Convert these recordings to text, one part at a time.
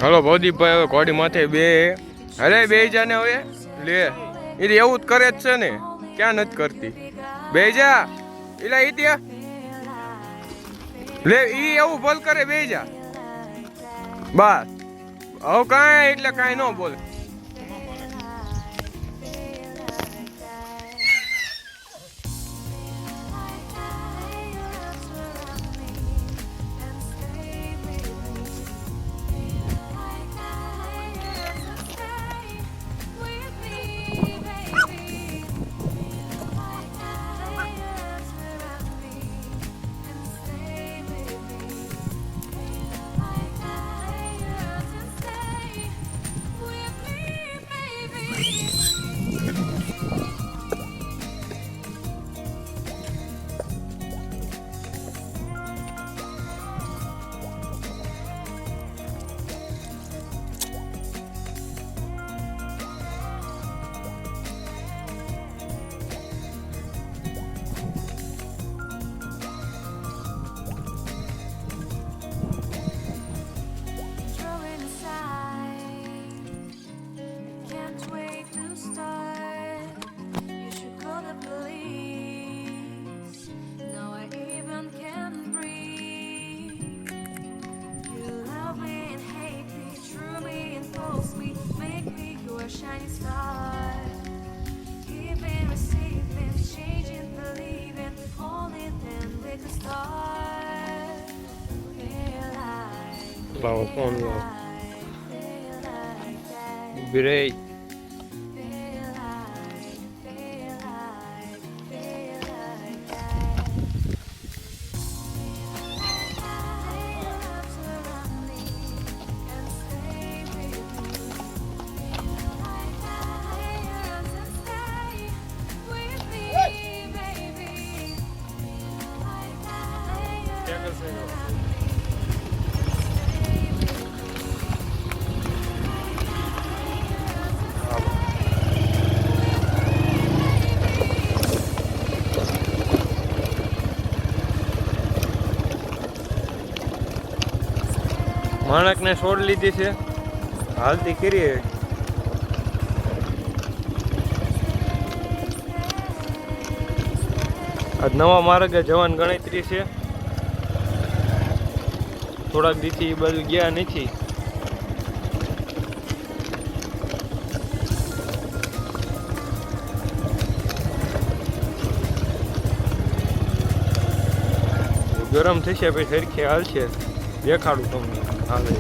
Hello ભવદીપભાઈ, હવે ઘોડી માથે બે અરે બે જાને હવે લે એ એવું જ કરે જ છે ને, ક્યાં નથી કરતી. બે જા એલા ઈ ત્યાં લે ઈ એવું બોલ કરે બે જા બસ. હવે કાંઈ એટલે કાંઈ ન બોલે. Shining star, giving, receiving, changing, believing, only then we can start. Feel like, લાવો ફોન લાવો feel like that. બ્રે Feel like, feel like, feel like that. Lay your arms around me and stay with me. માણકને છોડ લીધી છે, હાલતી કરીએ. આજ નવા માર્ગે જવાની ગણતરી છે. થોડાક દીથી બધું ગયા નથી. ગરમ થશે પછી સરખી હાલશે, દેખાડું તમને હાલે.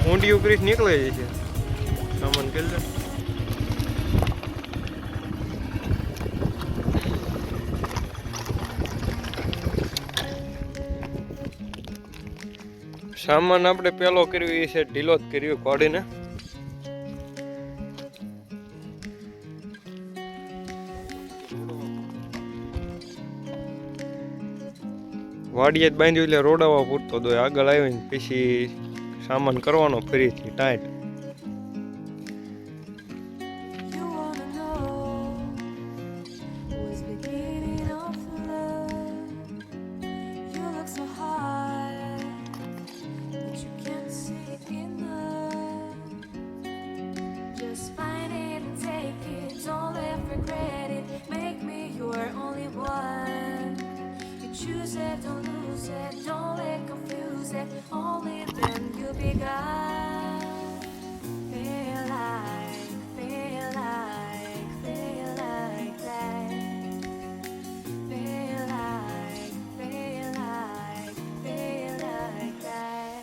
ઊંડી ઉકરી નીકળે છે સામાન કરી લે. સામાન આપણે પેલો કર્યો છે ઢીલો જ કર્યો કાઢીને. વાડીએ જ બાંધ્યું એટલે રોડાવા પૂરતો દો. આગળ આવીને પછી સામાન કરવાનો ફરીથી tight. You wanna know who is beginning of love? You look so hard, but you can't see enough. Just find it and take it, don't let regret it. Make me your only one. You choose it, don't lose it, don't let confuse it. Only then you'll be gone. Feel like, feel like, feel like that. Feel like, feel like, feel like that.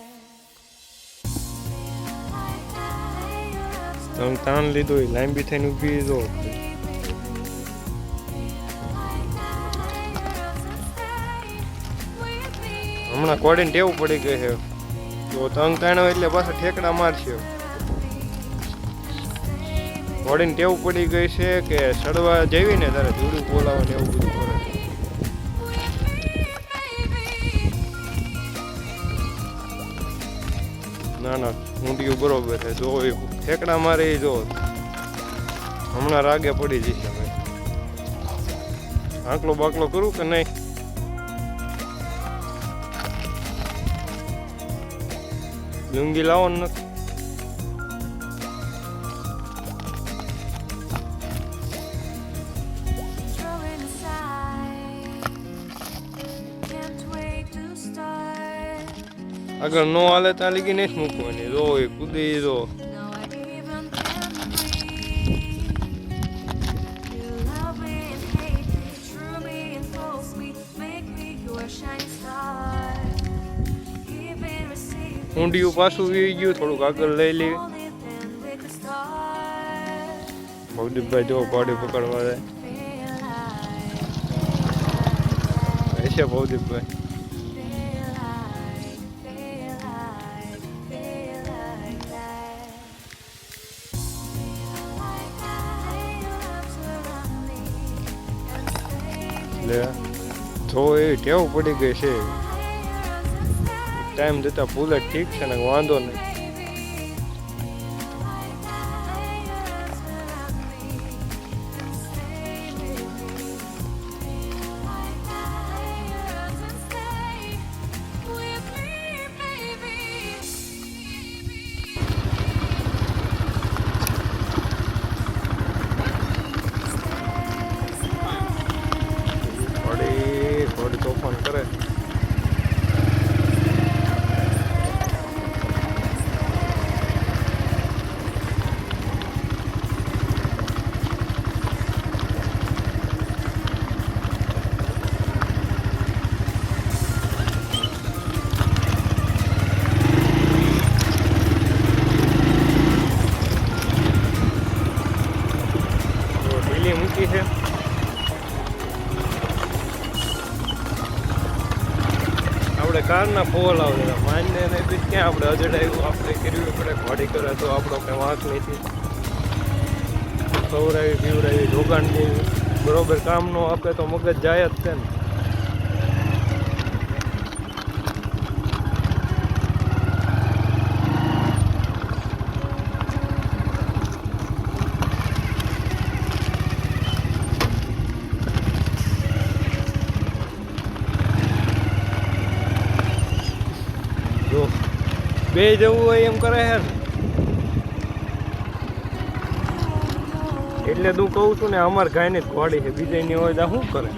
Feel like that. Lay your arms તમે તાણ લીધો એ લાંબી થઈને ઊભી જો. હમણાં કોડીને ટેવું પડી ગઈ છે. જો તંગ તાણો એટલે પાછા ઠેકડા મારશે. કોડીને ટેવું પડી ગઈ છે કે સડવા જેવી ને તારે જોડું બોલાવવાનું એવું બધું કરે. ના ના ઊંડિયું બરોબર છે. જો ઠેકડા મારે જો હમણાં રાગે પડી જશે ભાઈ. આંકલો બાકલો કરું કે નહીં? લુંગી લાવો ને નથી. throwing aside. Can't wait to start. આગળ નો હાલે ત્યાં લીગી નહીં મૂકવાની. રો એ કૂદી row. Now I even can breathe. You love me and hate me, true me and false me, make me your shining star. Give and receive. ઊંડિયું પાછું વી ગયું, થોડુંક આગળ લઈ લેવી. Only then we could start. ભવદીપભાઈ જો પાડી પકડવા જાય. Feel like હશે ભવદીપભાઈ. લે જો એ ટેવ પડી ગઈ છે. ટાઈમ જતા ભૂલે ઠીક છે ને વાંધો નહીં. થોડી તોફાન કરે. ઢીલી મૂકી છે. આપણે કારના ફોલ આવતા માન્ય ને બી ક્યાં આપણે અજડાયું આપણે કર્યું પડે. ઘોડી કરે તો આપણો કંઈ વાંક નથી. ખવડાવી પીવડાવી જોગાણ દેવી બરોબર કામ નો આપે તો મગજ જાય જ છે ને. જો બે જવું હોય એમ કરે હે. એટલે તું કહું છું ને અમાર ગાય ને ઘોડી છે, બીજા ની હોય તો શું કરે?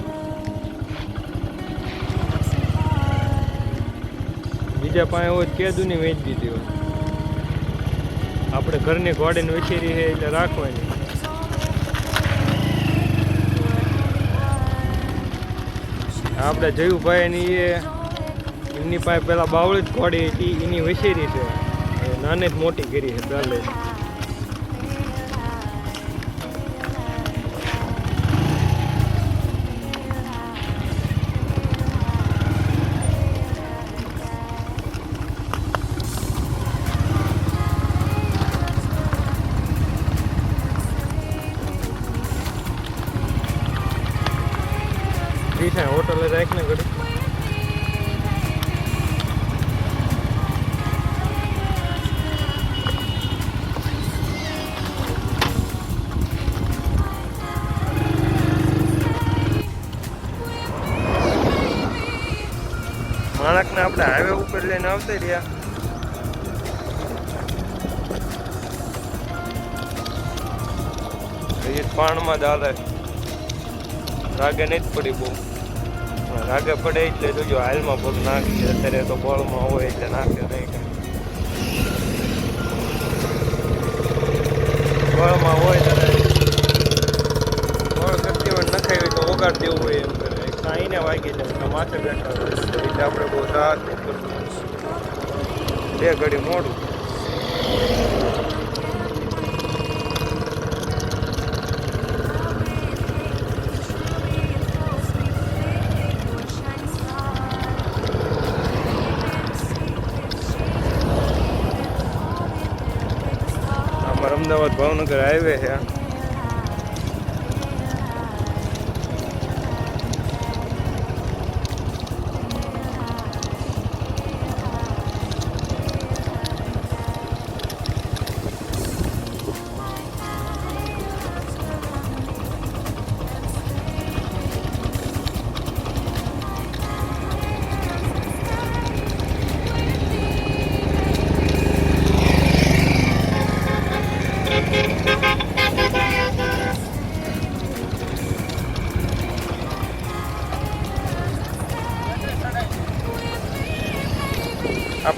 બીજા પાસે હોય કેદું ની વેચી દીધી હોય. આપણે ઘરની ઘોડીને વેચેરી છે એટલે રાખવાની. આપણે જયું ભાઈ ની એમની પાસે પેલા બાવળી જ ઘોડી હતી, એની વેચેરી છે. નાને જ મોટી કરી છે પહેલે. હોટલે રાખ ને ઘડી. માણસને આપણે હાઈવે ઉપર લઈને આવતા રહ્યા. એ પાણમાં જ હાલે. રાગે નહીં જ પડી બહુ. રાગે પડે એટલે જોજો હાલમાં પગ નાખી. અત્યારે તો બળમાં હોય એટલે નાખે નહીં. બળમાં હોય ત્યારે બળ કરતી હોય નખાવી તો વગાડ દેવું હોય એમ કરે. કાંઈને વાગી જાય માથે બેઠા હોય એટલે આપણે બહુ રાહત નહીં કરતું. બે ઘડી મોડું. અમદાવાદ ભાવનગર હાઈવે છે.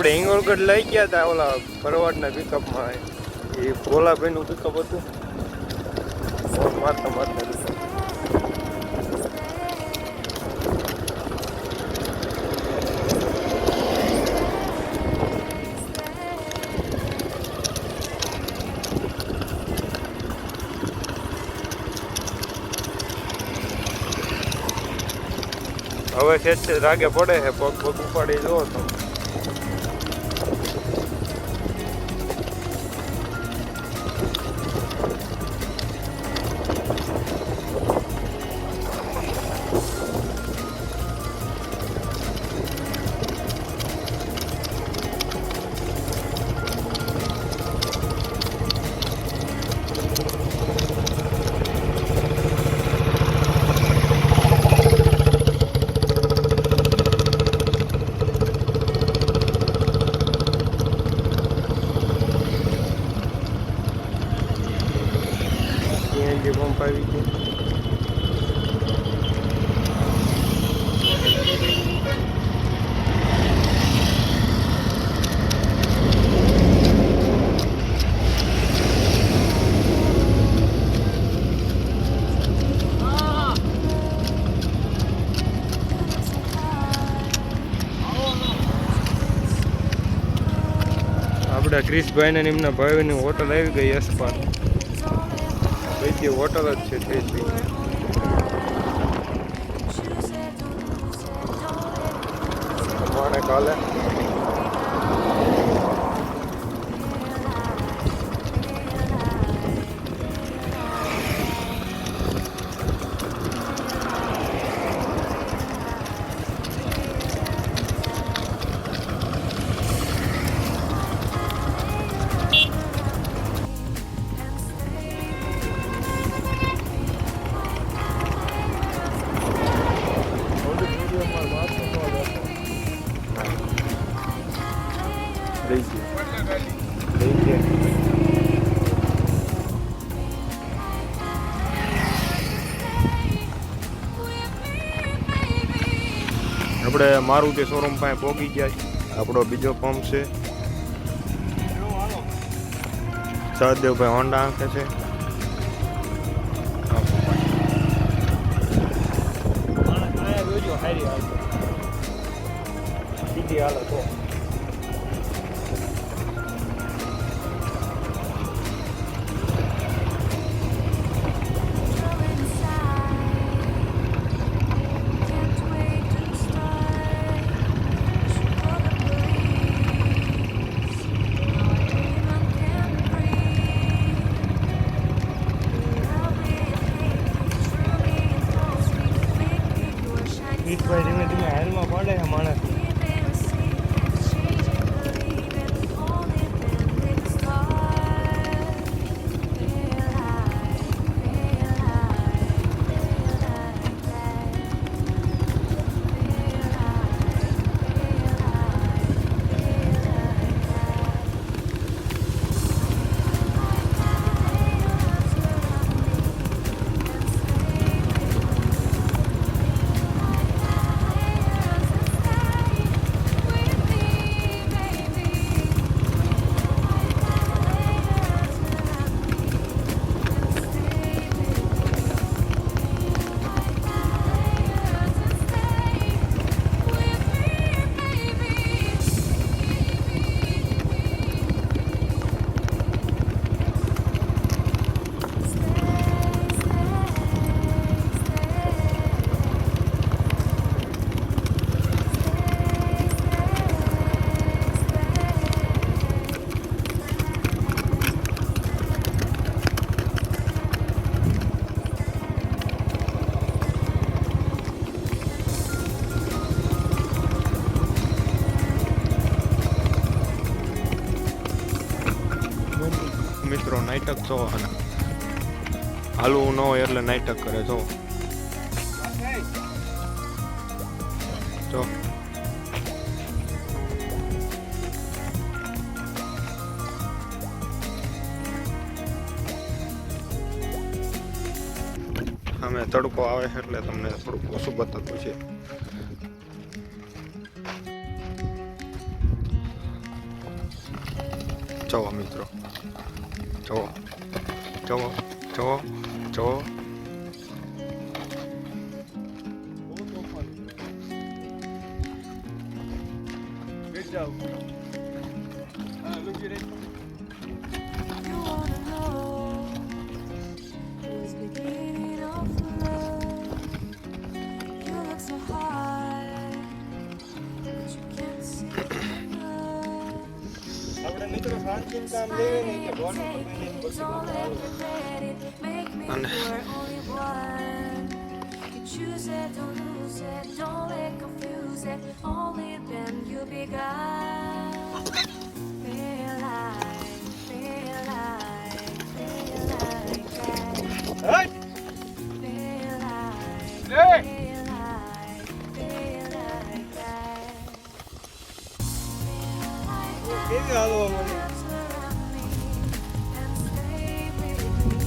આપણે હિંગોળગઢ લઈ ગયા હતા ઓલા ભરવાડના પિકઅપમાં એ ભોલાભાઈનું પિકઅપ હતું મારતા મારતા હવે છે રાગે પડે છે પગ પગ ઉપાડી જુઓ તો CNG પંપ આવી ગયું આપણા ક્રિશભાઈ ને એમના ભાઈની હોટલ આવી ગઈ યશપાલ બીજી હોટલ જ છે ક્રિશભાઈ માણે કાલે આપણે મારુતિ શોરૂમ પાસે પહોંચી ગયા છીએ આપણો બીજો પંપ છે સહદેવભાઈ હોન્ડા આંખે છે સીધી હાલો તો ભાઈ ધીમે ધીમે હાલમાં પડે છે માણસ મિત્રો નાટક જો અને હાલવું ન હોય એટલે નાટક કરે જો અમે તડકો આવે છે એટલે તમને થોડુંક ઓછું બતાવતું છે જુઓ મિત્રો, જુઓ જુઓ જુઓ જુઓ. You wanna know who's beginning of love? You look so high, but you can't see love. આપણે મિત્રો શાંતિનું કામ લેવે ને એટલે બોલ Take it, don't let regret it. Make me your only one. You choose it, don't lose it, don't let confuse it. Only then you'll be gone. Feel like, feel like, feel like that. Hut Feel like, Hey! feel like, feel like that. Feel like that. કેવી હાલવા મને Arms around me and stay with me.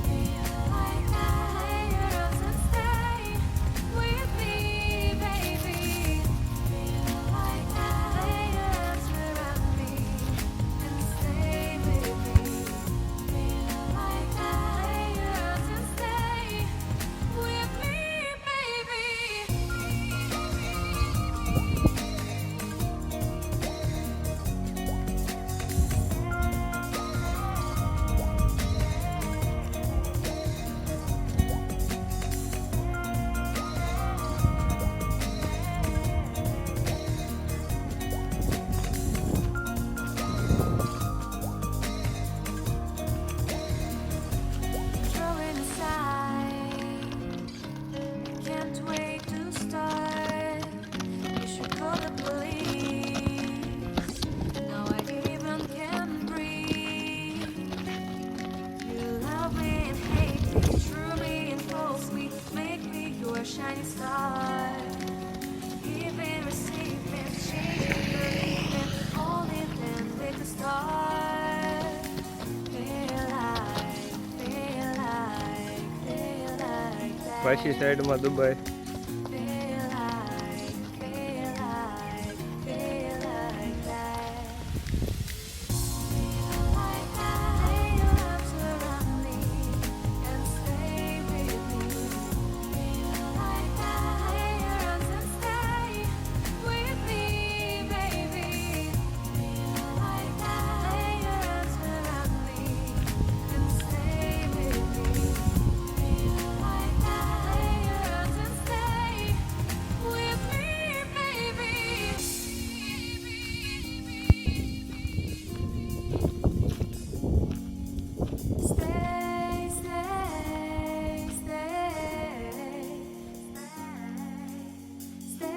Feel like that. Lay your arms and stay with me, baby. Feel like that. Lay your arms around me and stay with me. Feel like that. Lay your arms and stay with me, baby. Throwing aside, can't wait to start. You should call the police. Now I even can breathe. You love me and hate me, true me and false me, make me your shining star. Giving, receiving, changing, believing, only then we can start. Feel like, feel like, feel like that. પાછી સાઈડમાં Dubai. Feel like, feel like, feel like that. Feel like that. Lay your arms around me and stay with me. Feel like that. Lay your arms and stay with me, baby. Feel like that. Lay your arms around me and stay with me. Feel like that. Lay your arms and stay with me, baby. Stay, stay, stay, stay,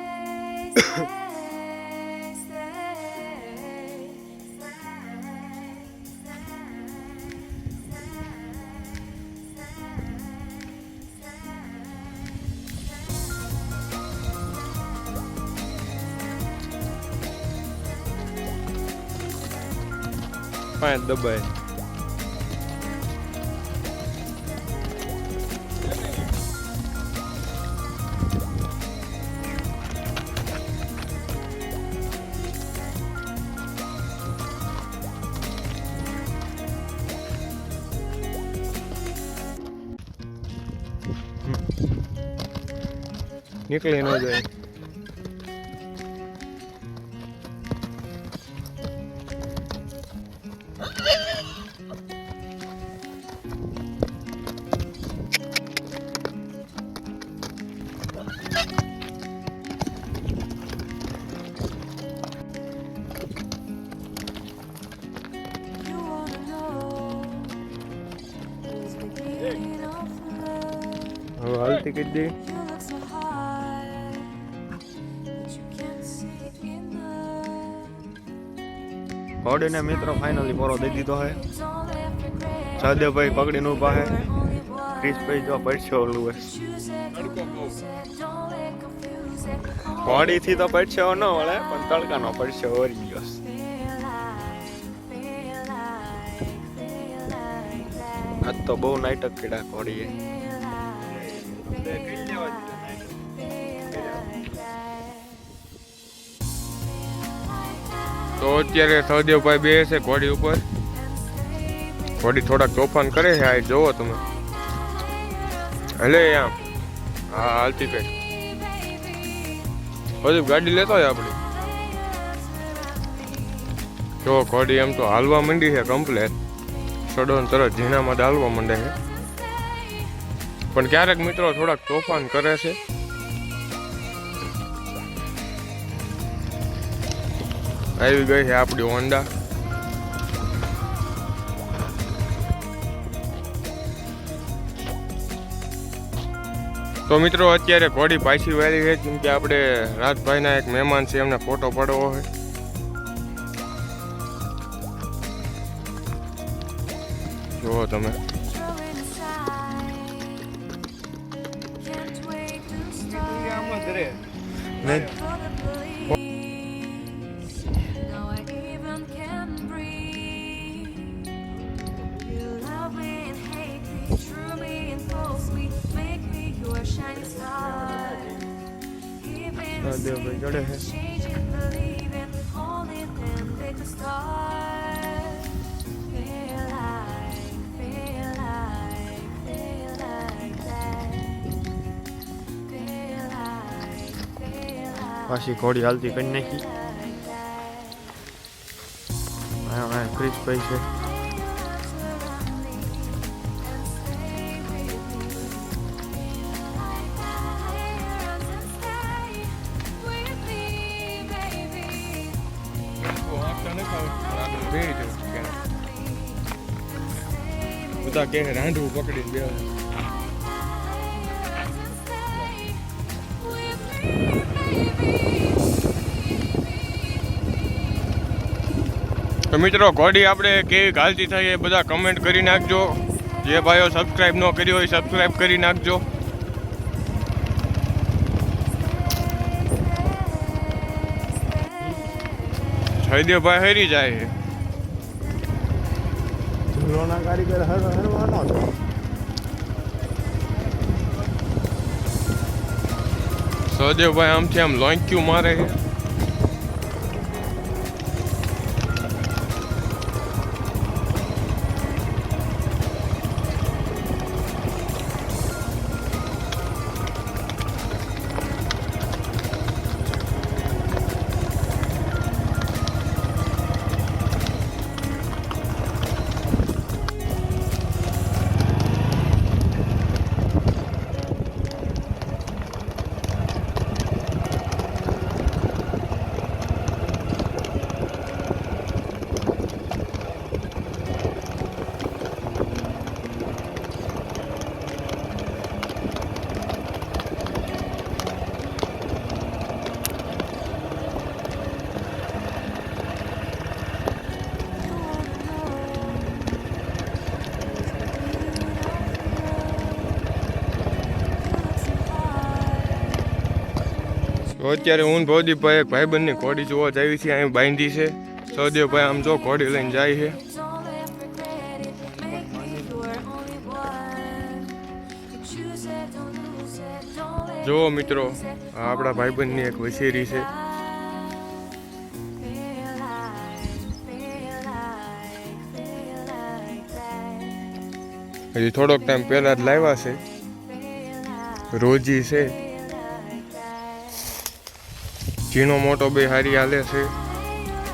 પાંચ દબાઈ. નીકળી ન જાય. You wanna know who's beginning of love? હવે હાલતી કરી દે. You look so high, but you can't see enough. ઘોડીને મિત્રો finally મોરો દઈ દીધો હે. Don't let regret. સહદેવભાઈ પકડીને ઊભા હે. You're only one. ક્રિશભાઈ જો પડશે ઓલું હે. Choose it, don't lose it, don't let confuse it. ઘોડીથી તો પડશે ન વળે પણ તડકાનો પડશે ઓરી ગયો. Feel like, feel like, feel like that. આજ તો બહુ નાટક કર્યા ઘોડીએ. Feel like, feel like that. Feel like that. તો અત્યારે સહદેવભાઈ બે છે ઘોડી ઉપર. ઘોડી થોડાક તોફાન કરે છે. આ જોવો તમે. હલે આમ હા હાલતી કઈ હજુ ગાડી લેતો હોય આપણી. જો ઘોડી એમ તો હાલવા માંડી છે કમ્પ્લેટ. સડો તરત ઝીણામાં જ હાલવા માંડે છે. પણ ક્યારેક મિત્રો થોડાક તોફાન કરે છે. આવી ગઈ છે આપણી હોન્ડા. તો મિત્રો અત્યારે ઘોડી પાછી વાળી છે કેમ કે આપણે રાજભાઈના એક મહેમાન છે એમને ફોટો પાડવો છે. જુઓ તમે. નહીં સહદેવભાઈ ચડે છે. પાછી ઘોડી હાલતી કરી નાખી. ક્રિશભાઈ છે. બધા કે રાંધવું પકડીને બે. તો મિત્રો ઘોડી આપણે કેવી ઘાલતી થાય એ બધા કમેન્ટ કરી નાખજો. જે ભાઈઓ સબસ્ક્રાઈબ ન કર્યો હોય સબસ્ક્રાઈબ કરી નાખજો. જયદેવભાઈ હરી જાય છે. કારીગર હરવાનો છે. સહદેવભાઈ આમથી આમ લોંક્યું મારે છે. અત્યારે હું ભવદીપભાઈ એક ભાઈબંધની ઘોડી જોવા જ આવી છે. અહીં બાંધી છે. સહદેવભાઈ આમ જો ઘોડી લઈને જાય છે. જુઓ મિત્રો આ આપણા ભાઈબંધની એક વસેરી છે. હજી થોડોક ટાઈમ પહેલા જ લાવ્યા છે. રોજી છે. ઝીણો મોટો બે હારી હાલે છે.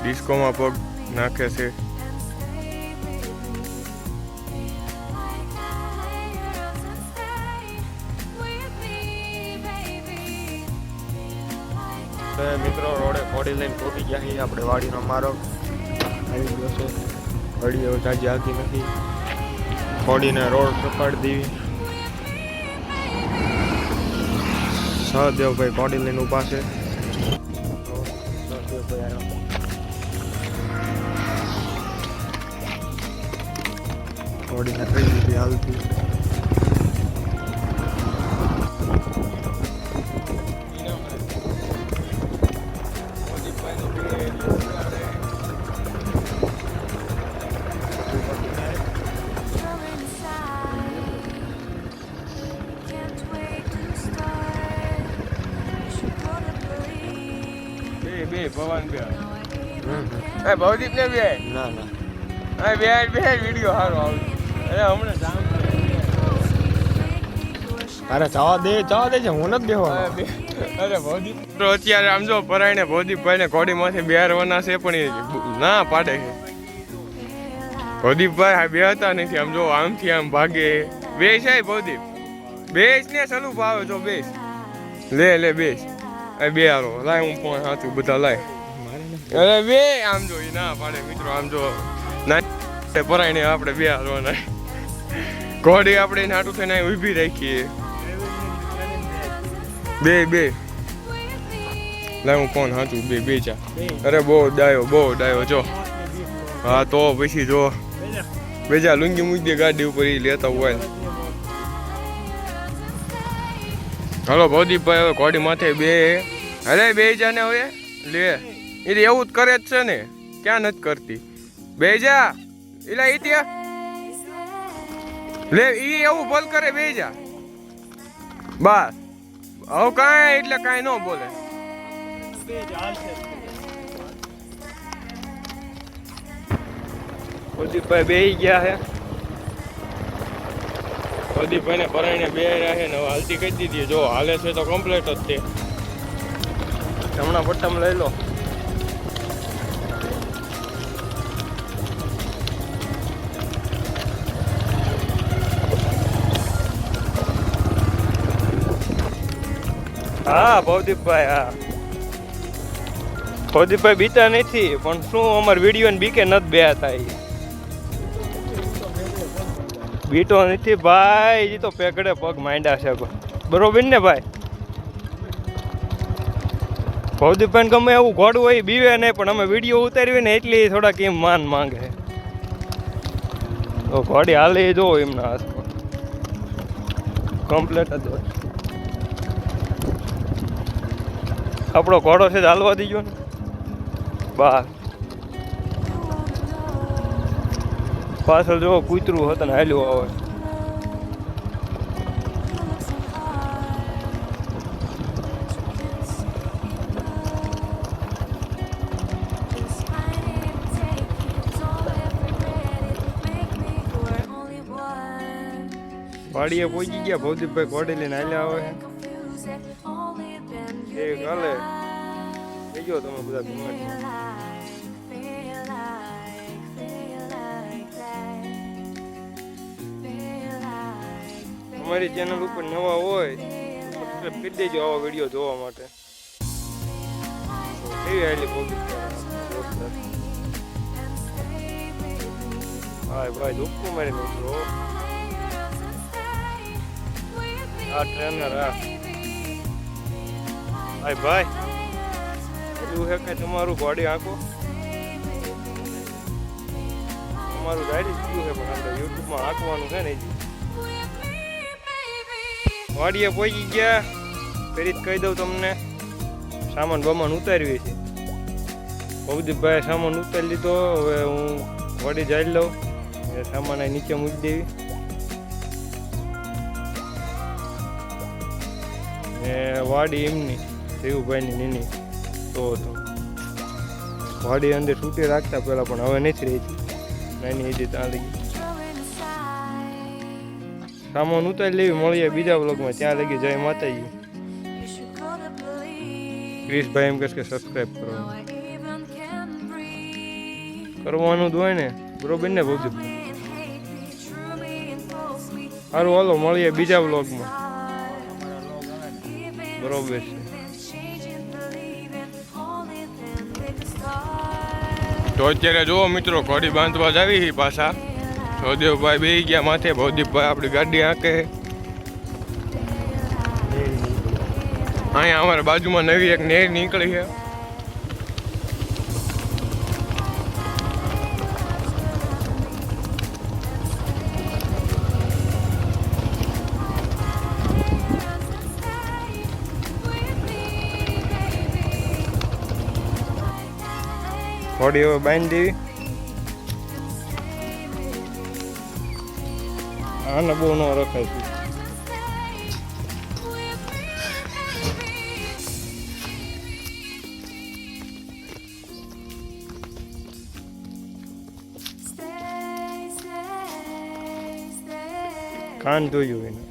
ડિસ્કોમાં પગ નાખે છે. મિત્રો રોડે ઘોડી લઈને પહોંચી ગયા છીએ. આપણે વાડીનો માર્ગ આવી ગયો છે. ઘડી હવે જાજી આવતી નથી. ઘોડીને રોડ સપાડી દેવી. સહદેવભાઈ ઘોડી લઈને ઊભા છે. ઘોડીને કઈ રીતે હાલતી. બે ભવાન બે એ ભવદીપ ને બે ના ના બે વિડીયો સારો આવશે અરે હમણાં જામ અરે જવા દે છે હું નથી બેહવા અરે ભવદીપ તો અત્યારે આમ જો પરાયણે ભવદીપભાઈ ને ઘોડીમાંથી બેરવાના છે પણ એ ના પાડે છે ભવદીપભાઈ હા બે હતા નથી આમ જો આમથી આમ ભાગે બેસ છે ભવદીપ બેસ ને સલું ભાવે જો બેસ લે બેસ બે હાલો લાય હું ફોન હાથું બધા લાય અરે બે આમ જો એ ના પાડે મિત્રો આમ જો ના પરાયણે આપણે બે હાલવાના ઘોડી આપણે નાટું થઈને ઊભી રાખીએ બે લાય હું ફોન હાથું બે ચા અરે બહુ ડાયો જો હા તો પછી જો બેજા લુંગી મૂકી ગાડી ઉપર એ લેતા હોય હાલો ભવદીપભાઈ હવે ઘોડી માથે બે અરે બે જા ને હવે લે એ તો એવું જ કરે જ છે ને ક્યાં નથી કરતી બે જા એલા ઈ ત્યાં લે ઈ એવું બોલ કરે બે જા બસ હવે કાંઈ એટલે કાંઈ ન બોલે ભવદીપભાઈ બે ગયા હે ભવદીપભાઈ ને પરાયણે બે રહ્યા છે ને હવે હાલતી કહી દીધી જો હાલે છે તો કમ્પ્લીટ જ તે હમણાં પટ્ટમ લઈ લો હા ભવદીપભાઈ હા ભવદીપભાઈ બીતા નથી પણ શું અમાર વિડીયો ને બીકે નથી બે થાય બીતો નથી ભાઈ એ તો પેકડે પગ માંડ્યા છે બરોબર ને ભાઈ ભવદીપભાઈ ગમે એવું ઘોડું હોય બીવે નહીં પણ અમે વિડીયો ઉતારીએ ને એટલી થોડા કેમ માન માંગે તો ઘોડી હાલે જો એમના હાથમાં કમ્પ્લેટ જ હોય આપણો ઘોડો છે હાલવા દીજો ને બહાર પાછળ જો કૂતરું હતું ને હાલ્યું આવે વાડીએ પહોંચી ગયા ભવદીપભાઈ ઘોડી લઈને હાલ્યા આવે એ કાલે ગયો તમે બધા ઘુમાડી અમારી ચેનલ ઉપર નવા હોય સબસ્ક્રાઇબ કરી દેજો આવા વિડીયો જોવા માટે કેવી આવેલી હા ભાઈ ધૂપકું મારી મિત્રો આ ટ્રેનર હા ભાઈ ભાઈ એવું છે કે તમારું બોડી આંખો તમારું ગાડી ગયું છે પણ આપણે યુટ્યુબમાં આંકવાનું છે ને વાડીએ પહોંચી ગયા ફરી જ કહી દઉં તમને સામાન બમાન ઉતારવી છે ભવદીપભાઈ સામાન ઉતારી લીધો હવે હું વાડી જઈ લઉં સામાન અહીં નીચે મૂકી દેવી ને વાડી એમની દેવુભાઈની નીની તો વાડી અંદર છૂટી રાખતા પહેલાં પણ હવે નથી રહી નાની હજી ત્યાં લગી સામાન ઉતારી લેવી મળીએ બીજા બ્લોગમાં ત્યાં લગી જય માતાજી ક્રિશભાઈ એમ કહે કે સબસ્ક્રાઈબ કરવાનું જ હોય ને બરોબર ને ભવદીપભાઈ સારું હાલો મળીએ બીજા બ્લોગમાં બરોબર છે તો અત્યારે જુઓ મિત્રો ઘોડી બાંધવા જ આવી પાછા સૌદેવભાઈ બે ગયા માથે ભવદીપભાઈ આપણી ગાડી આંકે અહીંયા અમારા બાજુમાં નવી એક નહેર નીકળી છે ઘોડી હવે બાંધી દેવી આને બહુ ન રખાય છે કાન ધોયું એને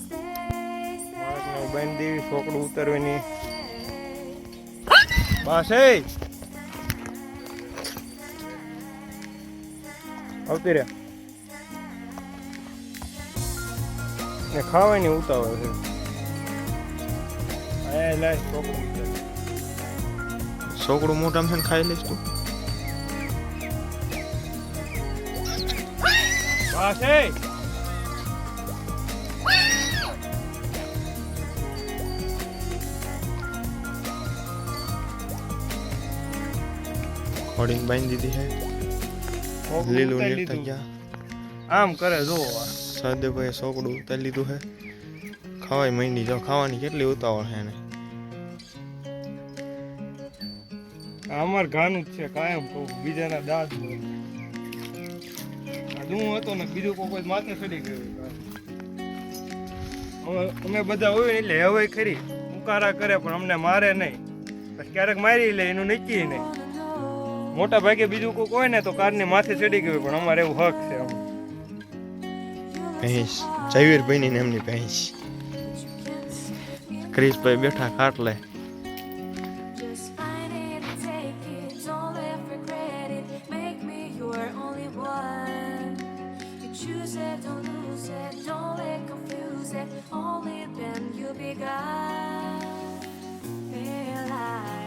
Stay, બાળકને બાંધી દેવી છોકરું ઉતરવાની બસ એ આવતી રે ને ખાવાની ઉતાવળ છે એ લાય છોકરું ઉતરે છોકરું મોટામાં છે ને ખાઈ લઈશ તું બસ એ હોડીને બાંધી દીધી છે છોકરું લીલું ઉતારી નીકળી લીધું. ગયા આમ કરે જો સહદેવભાઈએ છોકરું ઉતારી લીધું છે ખાવાય માંડી જાઓ ખાવાની કેટલી ઉતાવળ છે એને અમાર ઘાનું જ છે કાયમ કહું બીજાના દાંત બોલે. આ હું હતો ને બીજું કોઈ માથે ચડી ગયું અમે બધા હોય ને એટલે હવે ખરી ઉકારા કરે પણ અમને મારે નહીં પછી ક્યારેક મારી લે એનું નક્કી નહીં મોટા ભાગે બીજું કોઈ હોય ને તો કારની માથે ચડી ગયું પણ અમારે એવું હક છે આમ. ભેંસ જયવીરભાઈની ને એમની ભેંસ ક્રિશભાઈ બેઠા ખાટલે just find it and take it. Don't let regret it. Make me your only one. You choose it, don't lose it. Don't let confuse it. Only then you'll be gone. Realize.